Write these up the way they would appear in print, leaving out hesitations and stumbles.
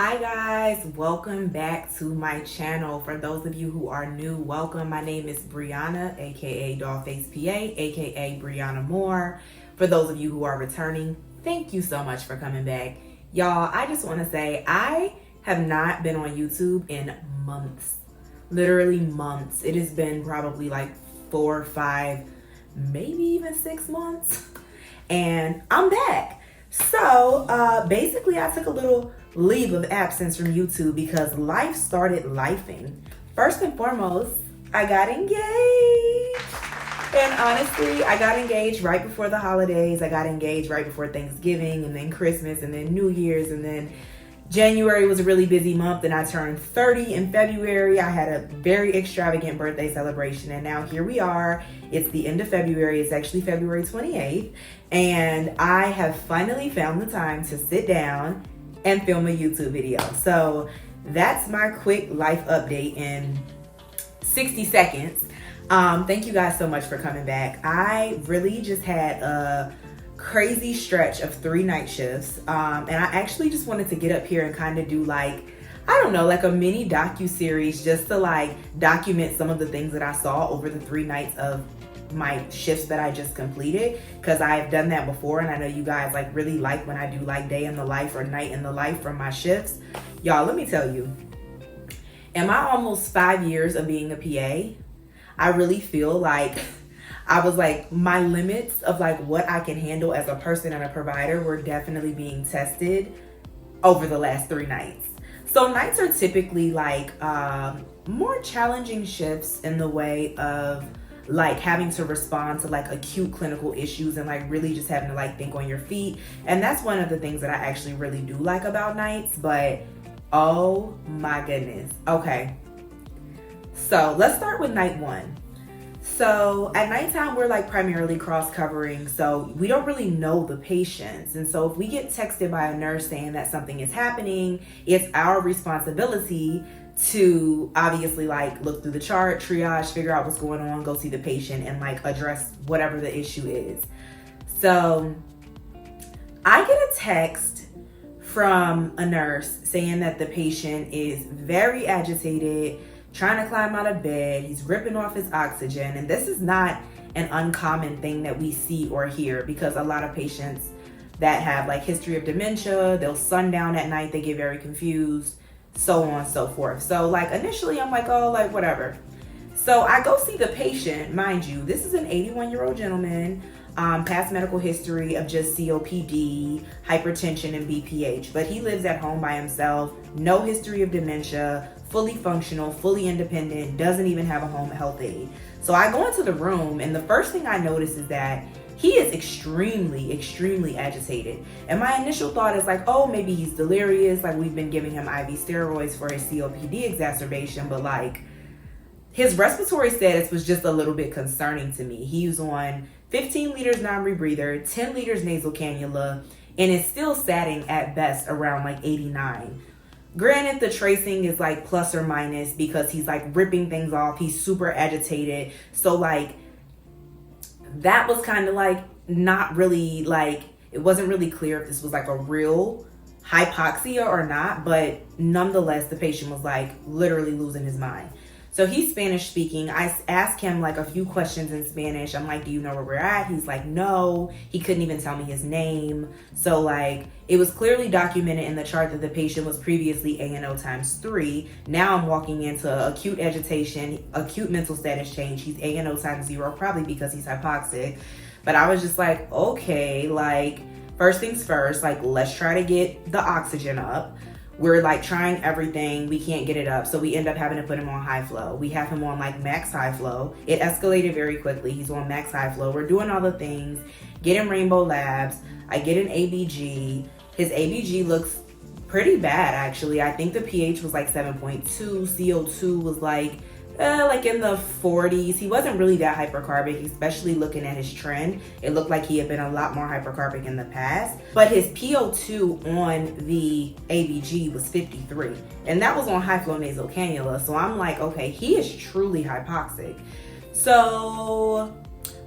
Hi guys, welcome back to my channel. For those of you who are new, welcome. My name is Brianna, aka Dollface PA, aka Brianna Moore. For those of you who are returning, thank you so much for coming back. Y'all, I just want to say I have not been on YouTube in months. Literally months. It has been probably like 4 or 5, maybe even 6 months. And I'm back. So basically I took a little leave of absence from YouTube because life started lifing. First and foremost, I got engaged. And honestly, I got engaged right before the holidays. I got engaged right before Thanksgiving and then Christmas and then New Year's, and then January was a really busy month, and I turned 30 in February. I had a very extravagant birthday celebration, and now here we are. It's the end of February. It's actually February 28th, and I have finally found the time to sit down and film a YouTube video. So that's my quick life update in 60 seconds. Thank you guys so much for coming back. I really just had a crazy stretch of 3 night shifts, and I actually just wanted to get up here and kind of do like, I don't know, like a mini docu-series just to like document some of the things that I saw over the 3 nights of my shifts that I just completed, because I've done that before, and I know you guys like really like when I do like day in the life or night in the life from my shifts. Y'all, let me tell you, in my almost 5 years of being a PA, I really feel like I was like, my limits of like what I can handle as a person and a provider were definitely being tested over the last 3 nights. So nights are typically like more challenging shifts in the way of like having to respond to like acute clinical issues and like really just having to like think on your feet. And that's one of the things that I actually really do like about nights, but oh my goodness. Okay, so let's start with night 1. So at nighttime, we're like primarily cross covering, so we don't really know the patients. And so if we get texted by a nurse saying that something is happening, it's our responsibility to obviously like look through the chart, triage, figure out what's going on, go see the patient, and like address whatever the issue is. So I get a text from a nurse saying that the patient is very agitated, trying to climb out of bed, he's ripping off his oxygen. And this is not an uncommon thing that we see or hear, because a lot of patients that have like history of dementia, they'll sundown at night, they get very confused, so on and so forth. So like initially I'm like, oh, like whatever. So I go see the patient. Mind you, this is an 81-year-old gentleman, past medical history of just COPD, hypertension, and BPH, but he lives at home by himself, no history of dementia, fully functional, fully independent, doesn't even have a home health aide. So I go into the room, and the first thing I notice is that he is extremely agitated. And my initial thought is like, oh, maybe he's delirious, like we've been giving him IV steroids for his COPD exacerbation, but like his respiratory status was just a little bit concerning to me. He was on 15 liters non-rebreather, 10 liters nasal cannula, and is still satting at best around like 89. Granted, the tracing is like plus or minus because he's like ripping things off. He's super agitated. So like that was kind of like not really like, it wasn't really clear if this was like a real hypoxia or not, but nonetheless, the patient was like literally losing his mind. So he's Spanish speaking. I asked him like a few questions in Spanish. I'm like, do you know where we're at? He's like, no. He couldn't even tell me his name. So like, it was clearly documented in the chart that the patient was previously ANO times 3. Now I'm walking into acute agitation, acute mental status change. He's ANO times 0, probably because he's hypoxic. But I was just like, okay, like first things first, like let's try to get the oxygen up. We're like trying everything, we can't get it up. So we end up having to put him on high flow. We have him on like max high flow. It escalated very quickly. He's on max high flow. We're doing all the things, get him Rainbow Labs. I get an ABG. His ABG looks pretty bad actually. I think the pH was like 7.2. CO2 was like in the 40s. He wasn't really that hypercarbic, especially looking at his trend. It looked like he had been a lot more hypercarbic in the past. But his PO2 on the ABG was 53. And that was on high flow nasal cannula. So I'm like, okay, he is truly hypoxic. So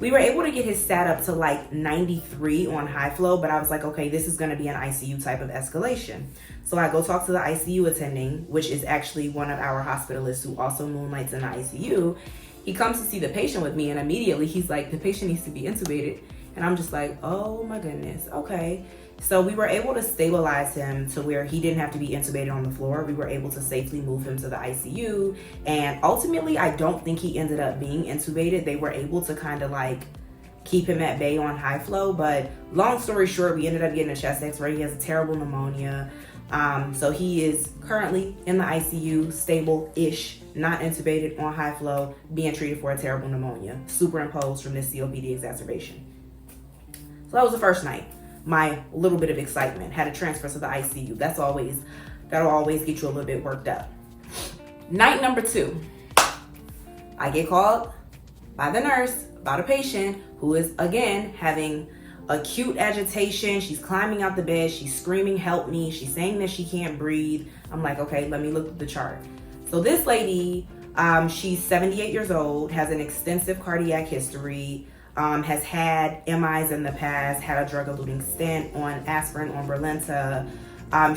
We were able to get his stat up to like 93 on high flow, but I was like, okay, this is going to be an ICU type of escalation. So I go talk to the ICU attending, which is actually one of our hospitalists who also moonlights in the ICU. He comes to see the patient with me, and immediately he's like, the patient needs to be intubated. And I'm just like, oh my goodness, okay. So we were able to stabilize him to where he didn't have to be intubated on the floor. We were able to safely move him to the ICU. And ultimately, I don't think he ended up being intubated. They were able to kind of like keep him at bay on high flow. But long story short, we ended up getting a chest x-ray. He has a terrible pneumonia. So he is currently in the ICU, stable-ish, not intubated, on high flow, being treated for a terrible pneumonia, superimposed from this COPD exacerbation. So that was the first night. My little bit of excitement, had to transfer to the ICU. That'll always get you a little bit worked up. Night number 2, I get called by the nurse about a patient who is again having acute agitation. She's climbing out the bed. She's screaming, help me. She's saying that she can't breathe. I'm like, okay, let me look at the chart. So this lady, she's 78 years old, has an extensive cardiac history, has had MIs in the past, had a drug-eluting stent, on aspirin, on Brilinta.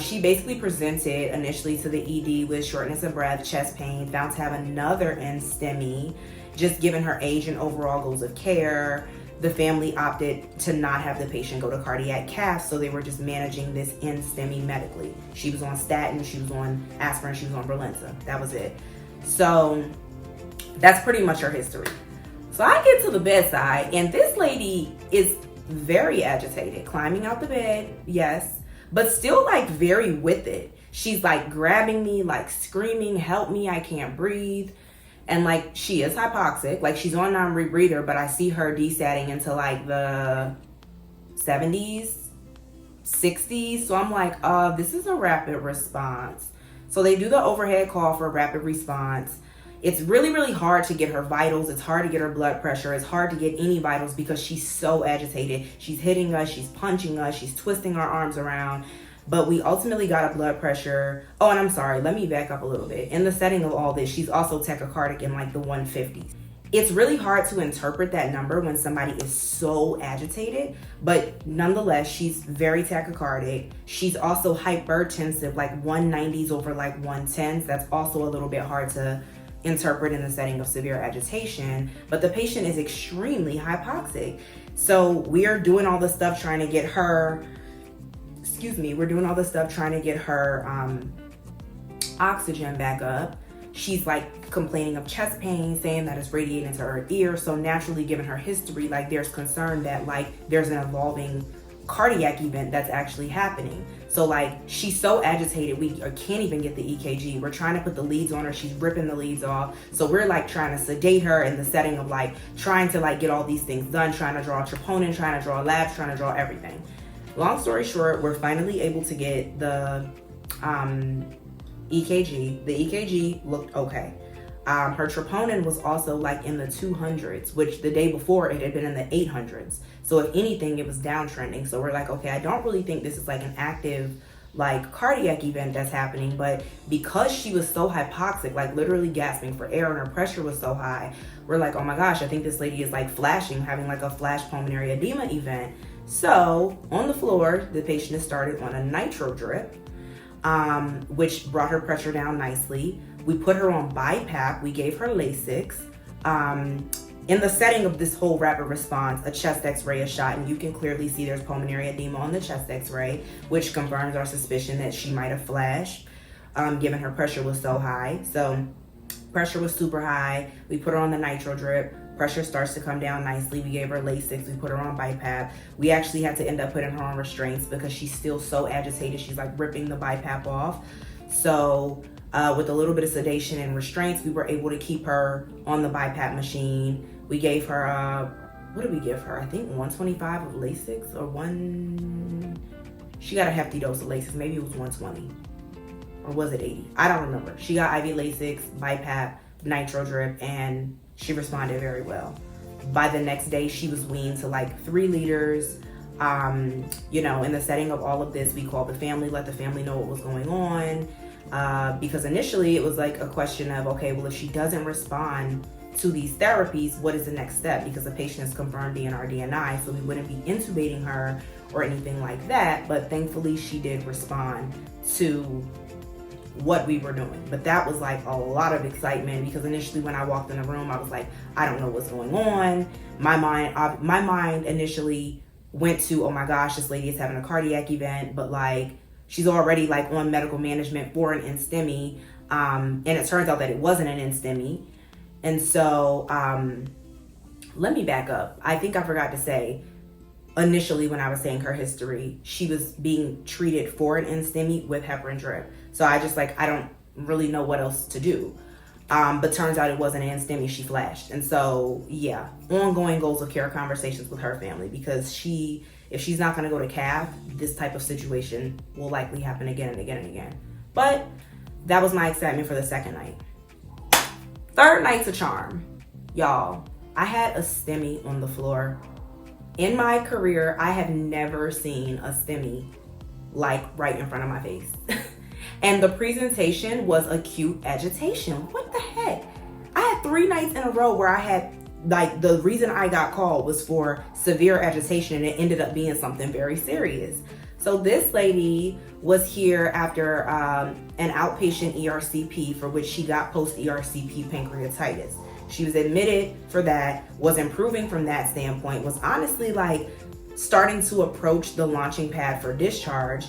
She basically presented initially to the ED with shortness of breath, chest pain, found to have another in STEMI. Just given her age and overall goals of care, the family opted to not have the patient go to cardiac cath, so they were just managing this in STEMI medically. She was on statin, she was on aspirin, she was on Brilinta. That was it. So that's pretty much her history. So I get to the bedside, and this lady is very agitated, climbing out the bed, yes, but still like very with it. She's like grabbing me, like screaming, help me, I can't breathe. And like, she is hypoxic, like she's on non-rebreather, but I see her desatting into like the 70s, 60s. So I'm like, this is a rapid response. So they do the overhead call for rapid response. It's really, really hard to get her vitals. It's hard to get her blood pressure. It's hard to get any vitals because she's so agitated. She's hitting us, she's punching us, she's twisting her arms around. But we ultimately got a blood pressure. Oh, and I'm sorry, let me back up a little bit. In the setting of all this, she's also tachycardic in like the 150s. It's really hard to interpret that number when somebody is so agitated, but nonetheless, she's very tachycardic. She's also hypertensive, like 190s over like 110s. That's also a little bit hard to interpret in the setting of severe agitation, but the patient is extremely hypoxic. So we're doing all the stuff trying to get her, oxygen back up. She's like complaining of chest pain, saying that it's radiating into her ear. So naturally, given her history, like there's concern that like there's an evolving cardiac event that's actually happening. So like, she's so agitated, we can't even get the EKG. We're trying to put the leads on her. She's ripping the leads off. So we're like trying to sedate her in the setting of like trying to like get all these things done, trying to draw troponin, trying to draw labs, trying to draw everything. Long story short, we're finally able to get the EKG. The EKG looked okay. Her troponin was also like in the 200s, which the day before it had been in the 800s. So if anything, it was downtrending. So we're like, okay, I don't really think this is like an active like cardiac event that's happening, but because she was so hypoxic, like literally gasping for air, and her pressure was so high, we're like, oh my gosh, I think this lady is like flashing, having like a flash pulmonary edema event. So on the floor, the patient is started on a nitro drip, which brought her pressure down nicely. We put her on BiPAP. We gave her Lasix. In the setting of this whole rapid response, a chest x-ray is shot, and you can clearly see there's pulmonary edema on the chest x-ray, which confirms our suspicion that she might have flashed, given her pressure was so high. So pressure was super high. We put her on the nitro drip. Pressure starts to come down nicely. We gave her Lasix. We put her on BiPAP. We actually had to end up putting her on restraints because she's still so agitated. She's like ripping the BiPAP off. So with a little bit of sedation and restraints, we were able to keep her on the BiPAP machine. We gave her, what did we give her? I think 125 of Lasix she got a hefty dose of Lasix. Maybe it was 120 or was it 80? I don't remember. She got IV Lasix, BiPAP, nitro drip, and she responded very well. By the next day, she was weaned to like 3 liters. In the setting of all of this, we called the family, let the family know what was going on. Because initially it was like a question of, okay, well, if she doesn't respond to these therapies, what is the next step? Because the patient is confirmed DNR DNI, so we wouldn't be intubating her or anything like that. But thankfully, she did respond to what we were doing. But that was like a lot of excitement, because initially when I walked in the room, I was like, I don't know what's going on. My mind initially went to, oh my gosh, this lady is having a cardiac event, but like she's already like on medical management for an STEMI. And it turns out that it wasn't an STEMI. And so let me back up. I think I forgot to say, initially when I was saying her history, she was being treated for an STEMI with heparin drip. So I just like, I don't really know what else to do. But turns out it wasn't an STEMI, she flashed. And so yeah, ongoing goals of care conversations with her family, because if she's not gonna go to CAF, this type of situation will likely happen again and again and again. But that was my excitement for the second night. Third night's a charm. Y'all, I had a STEMI on the floor. In my career, I have never seen a STEMI like right in front of my face. And the presentation was acute agitation. What the heck? I had 3 nights in a row where I had, like, the reason I got called was for severe agitation, and it ended up being something very serious. So this lady was here after an outpatient ERCP, for which she got post-ERCP pancreatitis. She was admitted for that, was improving from that standpoint, was honestly like starting to approach the launching pad for discharge.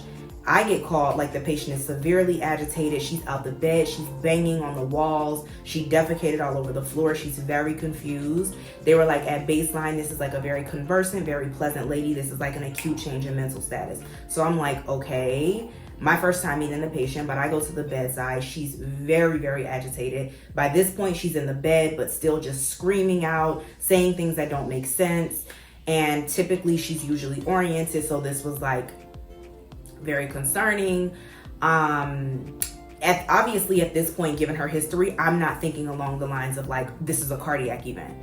I get called, like, the patient is severely agitated. She's out the bed. She's banging on the walls. She defecated all over the floor. She's very confused. They were like, at baseline, this is like a very conversant, very pleasant lady. This is like an acute change in mental status. So I'm like, okay, my first time meeting the patient, but I go to the bedside. She's very, very agitated. By this point, she's in the bed, but still just screaming out, saying things that don't make sense. And typically she's usually oriented. So this was like very concerning. Obviously at this point, given her history, I'm not thinking along the lines of like, this is a cardiac event.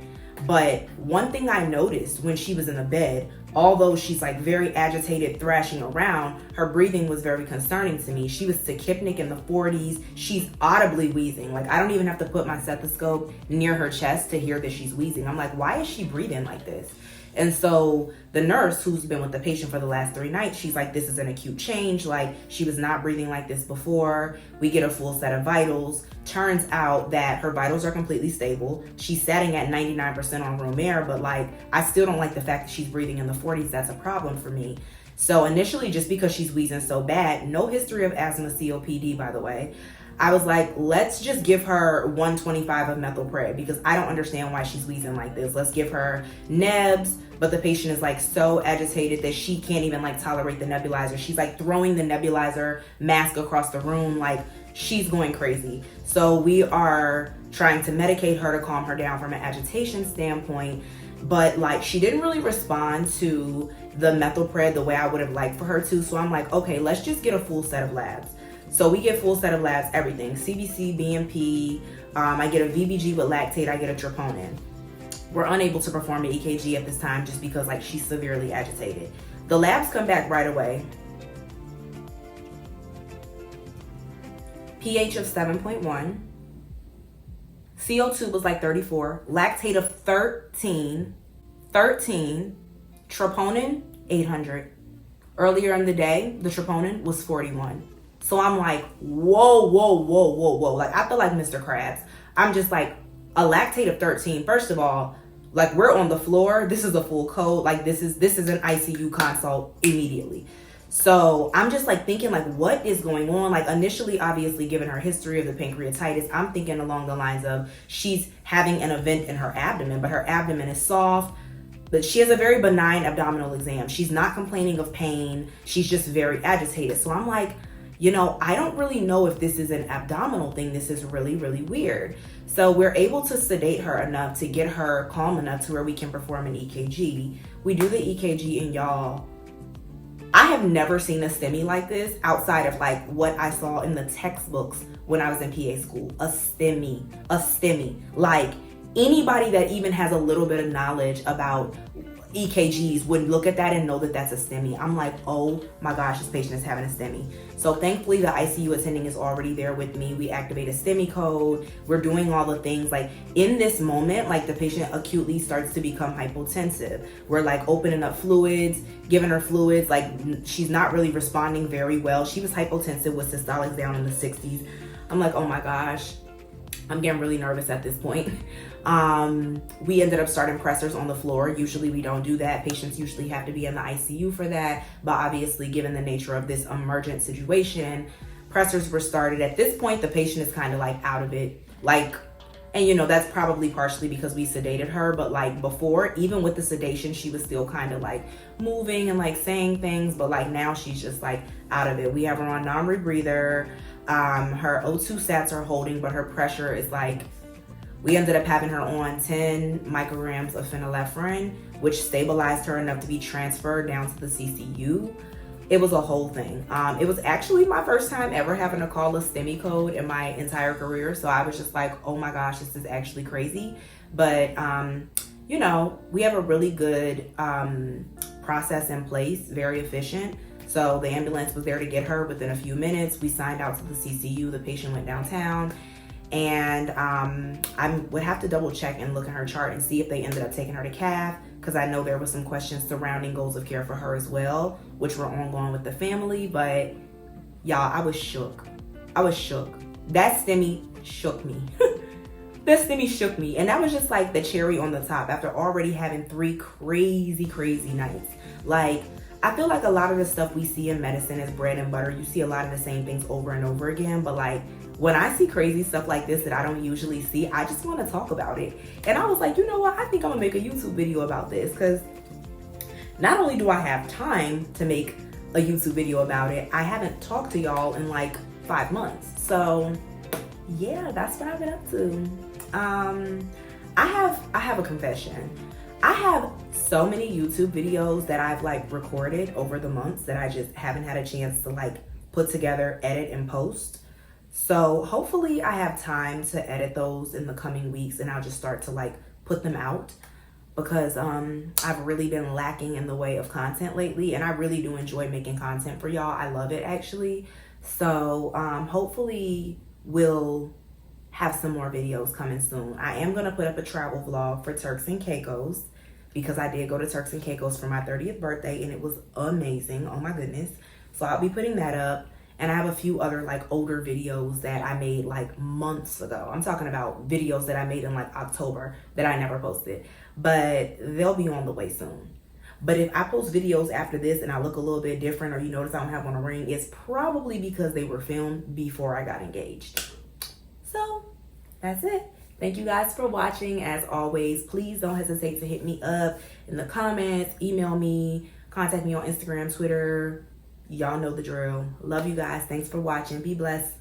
But one thing I noticed when she was in the bed, although she's like very agitated, thrashing around, her breathing was very concerning to me. She was tachypnic in the 40s. She's audibly wheezing. Like, I don't even have to put my stethoscope near her chest to hear that she's wheezing. I'm like, why is she breathing like this? And so the nurse, who's been with the patient for the last 3 nights, she's like, this is an acute change. Like, she was not breathing like this before. We get a full set of vitals. Turns out that her vitals are completely stable. She's sitting at 99% on room air, but like, I still don't like the fact that she's breathing in the 40s. That's a problem for me. So initially, just because she's wheezing so bad, no history of asthma, COPD, by the way, I was like, let's just give her 125 of methylpred, because I don't understand why she's wheezing like this. Let's give her nebs. But the patient is like so agitated that she can't even like tolerate the nebulizer. She's like throwing the nebulizer mask across the room. Like, she's going crazy. So we are trying to medicate her to calm her down from an agitation standpoint. But like, she didn't really respond to the methylpred the way I would have liked for her to. So I'm like, okay, let's just get a full set of labs. So we get full set of labs, everything, CBC, BMP, I get a VBG with lactate, I get a troponin. We're unable to perform an EKG at this time just because like she's severely agitated. The labs come back right away. pH of 7.1. CO2 was like 34. Lactate of 13. Troponin, 800. Earlier in the day, the troponin was 41. So I'm like, whoa. Like, I feel like Mr. Krabs. I'm just like, a lactate of 13. First of all, like, we're on the floor. This is a full code. Like, this is an ICU consult immediately. So I'm just like thinking, like, what is going on? Like, initially, obviously, given her history of the pancreatitis, I'm thinking along the lines of she's having an event in her abdomen, but her abdomen is soft. But she has a very benign abdominal exam. She's not complaining of pain. She's just very agitated. So I'm like, you know, I don't really know if this is an abdominal thing. This is really, really weird. So we're able to sedate her enough to get her calm enough to where we can perform an EKG. We do the EKG, and y'all, I have never seen a STEMI like this outside of like what I saw in the textbooks when I was in PA school. A STEMI. Like, anybody that even has a little bit of knowledge about EKGs would look at that and know that that's a STEMI. I'm like, oh my gosh, this patient is having a STEMI. So thankfully the ICU attending is already there with me. We activate a STEMI code. We're doing all the things. Like in this moment, like the patient acutely starts to become hypotensive. We're like opening up fluids, giving her fluids. Like she's not really responding very well. She was hypotensive with systolics down in the 60s. I'm like, oh my gosh, I'm getting really nervous at this point. We ended up starting pressors on the floor. Usually we don't do that. Patients usually have to be in the ICU for that. But obviously, given the nature of this emergent situation, pressors were started. At this point, the patient is kind of like out of it. Like, and you know, that's probably partially because we sedated her. But like before, even with the sedation, she was still kind of like moving and like saying things. But like now she's just like out of it. We have her on non-rebreather. Her O2 sats are holding, but her pressure is like, we ended up having her on 10 micrograms of phenylephrine, which stabilized her enough to be transferred down to the CCU. It was a whole thing. It was actually my first time ever having to call a STEMI code in my entire career. So I was just like, oh my gosh, this is actually crazy. But, you know, we have a really good process in place, very efficient. So the ambulance was there to get her within a few minutes. We signed out to the CCU. The patient went downtown. And I would have to double check and look at her chart and see if they ended up taking her to cath, because I know there were some questions surrounding goals of care for her as well, which were ongoing with the family. But y'all, I was shook. That STEMI shook me. That STEMI shook me. And that was just like the cherry on the top after already having 3 crazy nights. Like, I feel like a lot of the stuff we see in medicine is bread and butter. You see a lot of the same things over and over again. But like, when I see crazy stuff like this that I don't usually see, I just want to talk about it. And I was like, you know what? I think I'm gonna make a YouTube video about this, because not only do I have time to make a YouTube video about it, I haven't talked to y'all in like 5 months. So yeah, that's what I've been up to. I have a confession. I have so many YouTube videos that I've like recorded over the months that I just haven't had a chance to like put together, edit, and post. So hopefully I have time to edit those in the coming weeks, and I'll just start to like put them out, because I've really been lacking in the way of content lately, and I really do enjoy making content for y'all. I love it actually. So hopefully we'll have some more videos coming soon. I am gonna put up a travel vlog for Turks and Caicos, because I did go to Turks and Caicos for my 30th birthday and it was amazing. Oh my goodness. So I'll be putting that up. And I have a few other like older videos that I made like months ago. I'm talking about videos that I made in like October that I never posted, but they'll be on the way soon. But if I post videos after this and I look a little bit different, or you notice I don't have on a ring, it's probably because they were filmed before I got engaged. So that's it. Thank you guys for watching. As always, please don't hesitate to hit me up in the comments, email me, contact me on Instagram, Twitter. Y'all know the drill. Love you guys. Thanks for watching. Be blessed.